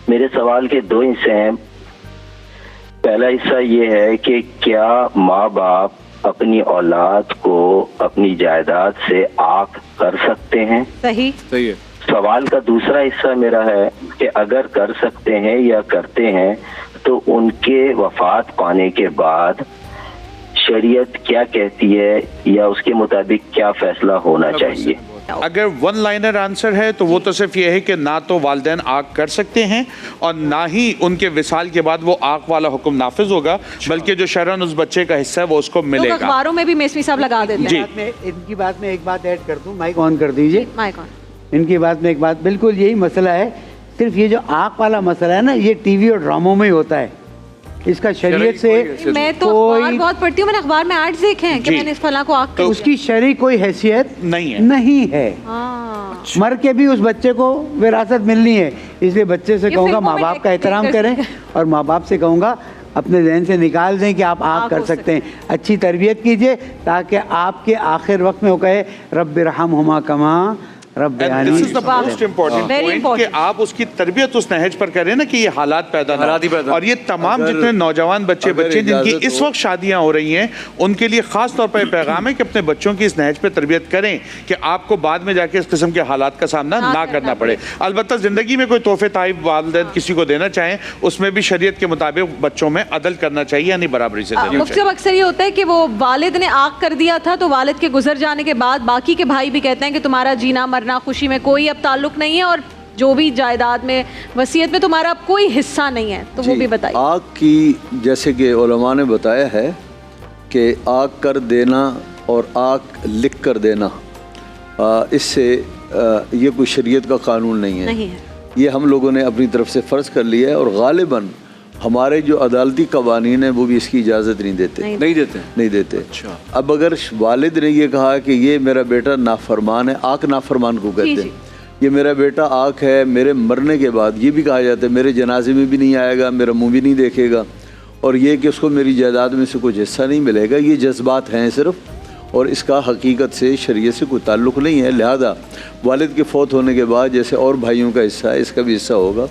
میرے سوال کے دو حصے ہیں. پہلا حصہ یہ ہے کہ کیا ماں باپ اپنی اولاد کو اپنی جائیداد سے عاق کر سکتے ہیں؟ صحیح صحیح ہے. سوال کا دوسرا حصہ میرا ہے کہ اگر کر سکتے ہیں یا کرتے ہیں تو ان کے وفات پانے کے بعد شریعت کیا کہتی ہے یا اس کے مطابق کیا فیصلہ ہونا چاہیے؟ اگر ون لائنر آنسر ہے تو وہ تو صرف یہ ہے کہ نہ تو والدین عاق کر سکتے ہیں اور نہ ہی ان کے وصال کے بعد وہ عاق والا حکم نافذ ہوگا، بلکہ جو شرعاً اس بچے کا حصہ ہے وہ اس کو ملے گا. اخباروں میں بھی میسوی صاحب لگا دیتے جی. ہیں. ان کی بات میں ایک بات ایڈ کر دوں، مائک آن کر دیجئے. مائک آن. ان کی بات میں ایک بات، بالکل یہی مسئلہ ہے. صرف یہ جو عاق والا مسئلہ ہے نا، یہ ٹی وی اور ڈراموں میں ہی ہوتا ہے. اس کا شریعت سے میں تو اخبار بہت پڑھتی ہوں، میں نے اخبار میں ایڈز دیکھے ہیں کہ میں نے اس فلاں کو عاق کر اس کی شرعی کوئی حیثیت نہیں ہے. مر کے بھی اس بچے کو وراثت ملنی ہے. اس لیے بچے سے کہوں گا ماں باپ کا احترام کریں، اور ماں باپ سے کہوں گا اپنے ذہن سے نکال دیں کہ آپ عاق کر سکتے ہیں. اچھی تربیت کیجئے تاکہ آپ کے آخر وقت میں وہ کہے رب ارحمہما کما ربیانی. This is the most important point کہ آپ اس کی تربیت اس نہج پر کریں نا کہ یہ حالات پیدا نہ ہوں. اور یہ تمام جتنے نوجوان بچے جن کی اس وقت شادیاں ہو رہی ہیں ان کے لیے خاص طور پر پیغام ہے کہ اپنے بچوں کی اس نہج پہ تربیت کریں کہ آپ کو بعد میں جا کے اس قسم کے حالات کا سامنا نہ کرنا پڑے. البتہ زندگی میں کوئی تحفے تحائف والدین کسی کو دینا چاہیں اس میں بھی شریعت کے مطابق بچوں میں عدل کرنا چاہیے، یعنی برابری سے دینا چاہیے. اکثر یہ ہوتا ہے کہ وہ والد نے عاق کر دیا تھا تو والد کے گزر جانے کے بعد باقی کے بھائی بھی کہتے ہیں کہ تمہارا جینا مرنا خوشی میں کوئی اب تعلق نہیں ہے اور جو بھی جائیداد میں وصیت میں تمہارا اب کوئی حصہ نہیں ہے. تو وہ بھی بتائیے. عاق کی جیسے کہ علماء نے بتایا ہے کہ عاق کر دینا اور عاق لکھ کر دینا اس سے یہ کوئی شریعت کا قانون نہیں ہے. یہ ہم لوگوں نے اپنی طرف سے فرض کر لیا ہے، اور غالباً ہمارے جو عدالتی قوانین ہیں وہ بھی اس کی اجازت نہیں دیتے. اب اگر والد نے یہ کہا کہ یہ میرا بیٹا نافرمان ہے، عاق نافرمان کو کہتے ہیں، یہ میرا بیٹا عاق ہے، میرے مرنے کے بعد یہ بھی کہا جاتا ہے میرے جنازے میں بھی نہیں آئے گا، میرا منہ بھی نہیں دیکھے گا، اور یہ کہ اس کو میری جائیداد میں سے کچھ حصہ نہیں ملے گا. یہ جذبات ہیں صرف، اور اس کا حقیقت سے شریعت سے کوئی تعلق نہیں ہے. لہذا والد کے فوت ہونے کے بعد جیسے اور بھائیوں کا حصہ ہے اس کا بھی حصہ ہوگا.